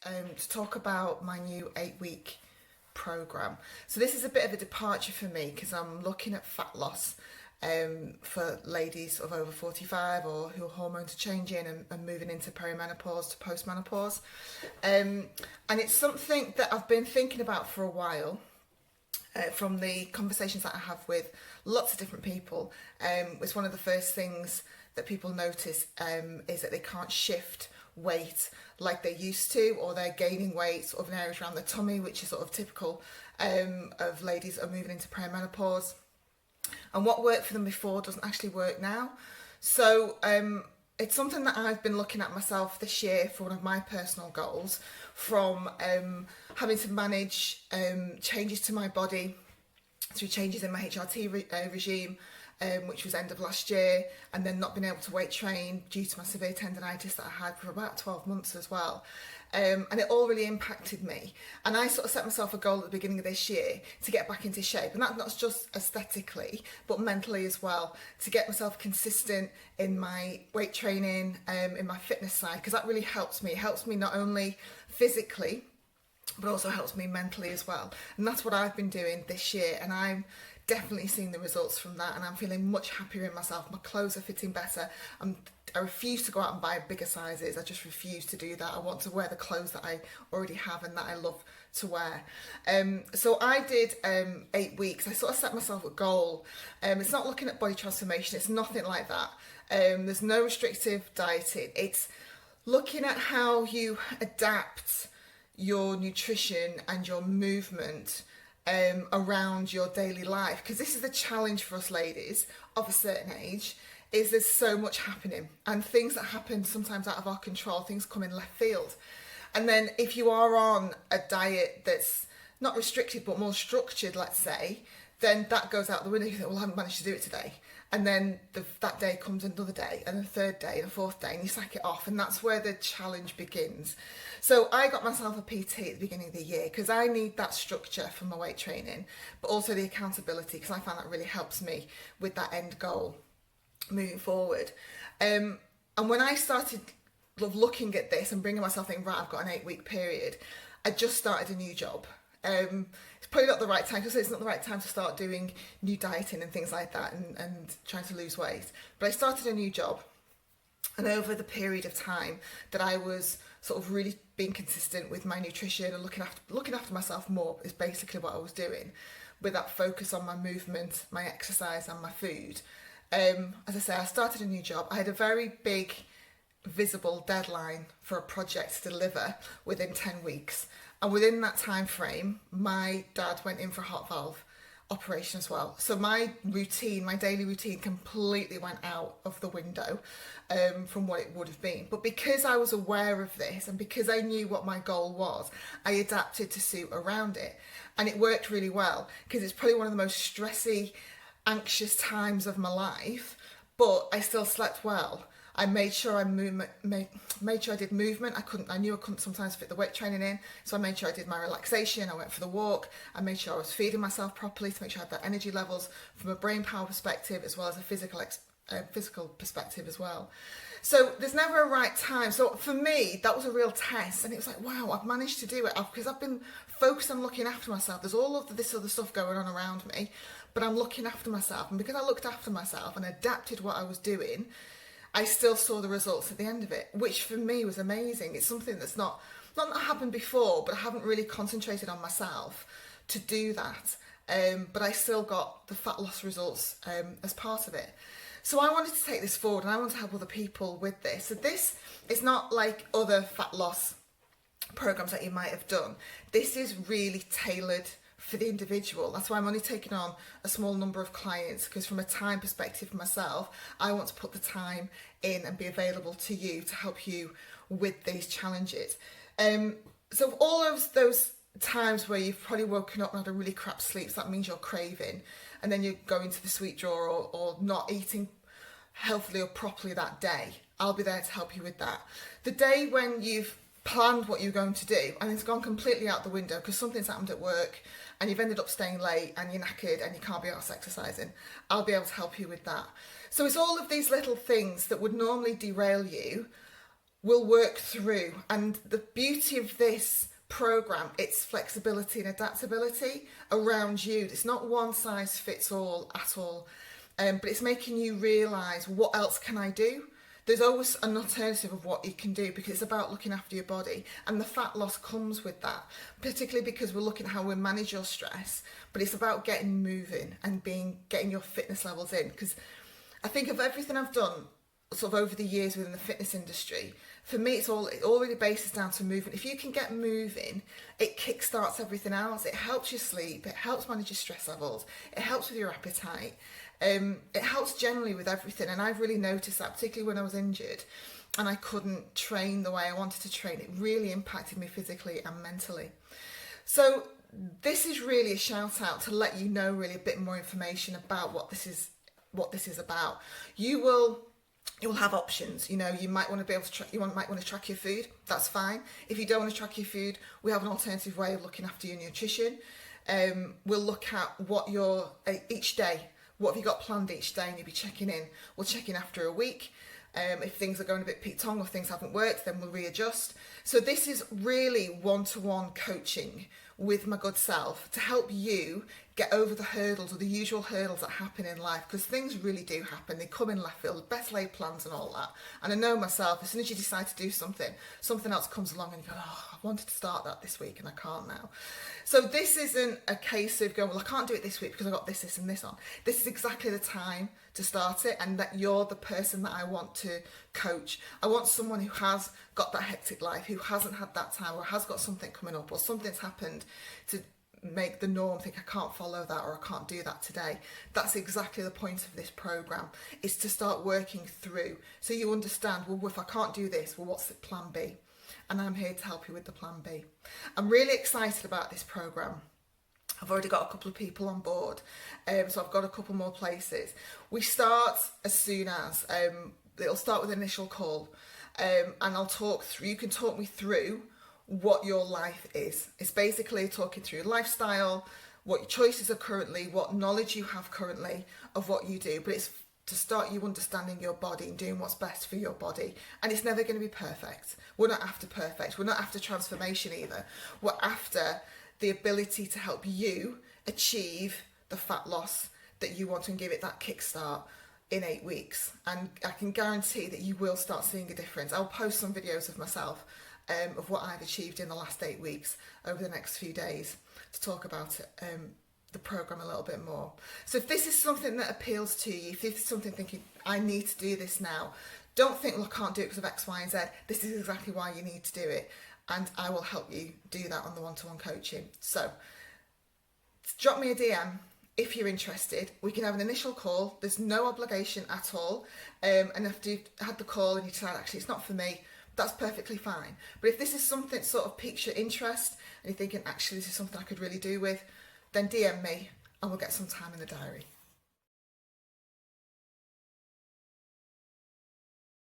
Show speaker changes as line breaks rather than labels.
to talk about my new 8-week program. So this is a bit of a departure for me because I'm looking at fat loss for ladies of over 45 or who hormones are changing and moving into perimenopause to postmenopause. And it's something that I've been thinking about for a while. From the conversations that I have with lots of different people, it's one of the first things that people notice is that they can't shift weight like they used to, or they're gaining weight sort of in areas around the tummy, which is sort of typical of ladies that are moving into perimenopause. And what worked for them before doesn't actually work now. So it's something that I've been looking at myself this year for one of my personal goals, from having to manage changes to my body through changes in my HRT regime, which was end of last year, and then not being able to weight train due to my severe tendinitis that I had for about 12 months as well. And it all really impacted me. And I sort of set myself a goal at the beginning of this year to get back into shape. And that's not just aesthetically, but mentally as well, to get myself consistent in my weight training, in my fitness side, because that really helps me. It helps me not only physically, but also helps me mentally as well. And that's what I've been doing this year. And I'm definitely seeing the results from that, and I'm feeling much happier in myself. My clothes are fitting better. I refuse to go out and buy bigger sizes. I just refuse to do that. I want to wear the clothes that I already have and that I love to wear. So I did 8 weeks. I sort of set myself a goal. It's not looking at body transformation. It's nothing like that. There's no restrictive dieting. It's looking at how you adapt your nutrition and your movement around your daily life, because this is the challenge for us ladies of a certain age, is there's so much happening, and things that happen sometimes out of our control, things come in left field. And then if you are on a diet that's not restricted but more structured, let's say, then that goes out the window. You think, well, I haven't managed to do it today. And then that day comes another day, and a third day, and a fourth day, and you sack it off. And that's where the challenge begins. So I got myself a PT at the beginning of the year because I need that structure for my weight training, but also the accountability, because I find that really helps me with that end goal moving forward. And when I started looking at this and bringing myself in, right, I've got an 8-week period, I just started a new job. It's probably not the right time, because it's not the right time to start doing new dieting and things like that and trying to lose weight. But I started a new job, and over the period of time that I was sort of really being consistent with my nutrition and looking after myself more is basically what I was doing, with that focus on my movement, my exercise and my food. As I say, I started a new job. I had a very big visible deadline for a project to deliver within 10 weeks. And within that time frame, my dad went in for a heart valve operation as well. So my routine, my daily routine, completely went out of the window from what it would have been. But because I was aware of this, and because I knew what my goal was, I adapted to suit around it. And it worked really well, because it's probably one of the most stressy, anxious times of my life, but I still slept well. I made sure I made sure I did movement. I knew I couldn't sometimes fit the weight training in, so I made sure I did my relaxation. I went for the walk. I made sure I was feeding myself properly to make sure I had that energy levels from a brain power perspective, as well as a physical perspective as well. So there's never a right time. So for me, that was a real test, and it was like, wow, I've managed to do it, because I've been focused on looking after myself. There's all of this other stuff going on around me, but I'm looking after myself, and because I looked after myself and adapted what I was doing, I still saw the results at the end of it, which for me was amazing. It's something that's not happened before, but I haven't really concentrated on myself to do that. But I still got the fat loss results as part of it. So I wanted to take this forward, and I want to help other people with this. So this is not like other fat loss programs that you might have done. This is really tailored for the individual. That's why I'm only taking on a small number of clients, because from a time perspective for myself, I want to put the time in and be available to you to help you with these challenges. So all of those times where you've probably woken up and had a really crap sleep, so that means you're craving, and then you're going to the sweet drawer, or not eating healthily or properly that day, I'll be there to help you with that. The day when you've planned what you're going to do and it's gone completely out the window because something's happened at work and you've ended up staying late and you're knackered and you can't be out exercising, I'll be able to help you with that. So it's all of these little things that would normally derail you we'll work through. And the beauty of this program, it's flexibility and adaptability around you. It's not one size fits all at all, but it's making you realise, what else can I do? There's always an alternative of what you can do, because it's about looking after your body, and the fat loss comes with that, particularly because we're looking at how we manage your stress, but it's about getting moving and getting your fitness levels in. Because I think of everything I've done sort of over the years within the fitness industry, for me it all really bases down to movement. If you can get moving, it kickstarts everything else. It helps you sleep, it helps manage your stress levels, it helps with your appetite, it helps generally with everything. And I've really noticed that, particularly when I was injured and I couldn't train the way I wanted to train. It really impacted me physically and mentally. So this is really a shout out to let you know really a bit more information about what this is about. You'll have options. You know, you might want to be able to might want to track your food. That's fine. If you don't want to track your food, we have an alternative way of looking after your nutrition. We'll look at what each day, what have you got planned each day, and you'll be checking in. We'll check in after a week. If things are going a bit peak-tong or things haven't worked, then we'll readjust. So this is really one-to-one coaching with my good self to help you get over the hurdles, or the usual hurdles that happen in life, because things really do happen. They come in left field, best laid plans and all that. And I know myself, as soon as you decide to do something else comes along and you go, oh, I wanted to start that this week and I can't now. So this isn't a case of going, well, I can't do it this week because I got this and this on. This is exactly the time to start it, and that you're the person that I want to coach. I want someone who has got that hectic life, who hasn't had that time, or has got something coming up, or something's happened to make the norm think I can't follow that, or I can't do that today. That's exactly the point of this program, is to start working through, so you understand, well, if I can't do this, well, what's the plan B? And I'm here to help you with the plan B. I'm really excited about this program. I've already got a couple of people on board, so I've got a couple more places. We start as soon as, it'll start with an initial call, and I'll talk through, you can talk me through what your life is. It's basically talking through your lifestyle, what your choices are currently, what knowledge you have currently of what you do, but it's to start you understanding your body and doing what's best for your body. And it's never going to be perfect. We're not after perfect. We're not after transformation either. We're after the ability to help you achieve the fat loss that you want, and give it that kickstart in 8 weeks. And I can guarantee that you will start seeing a difference. I'll post some videos of myself, of what I've achieved in the last 8 weeks over the next few days, to talk about it, the program a little bit more. So if this is something that appeals to you, if this is something thinking, I need to do this now, don't think, well, I can't do it because of X, Y, and Z. This is exactly why you need to do it. And I will help you do that on the one-to-one coaching. So drop me a DM if you're interested. We can have an initial call. There's no obligation at all. And if you've had the call and you decide, actually, it's not for me, that's perfectly fine. But if this is something sort of piques your interest and you're thinking, actually, this is something I could really do with, then DM me and we'll get some time in the diary.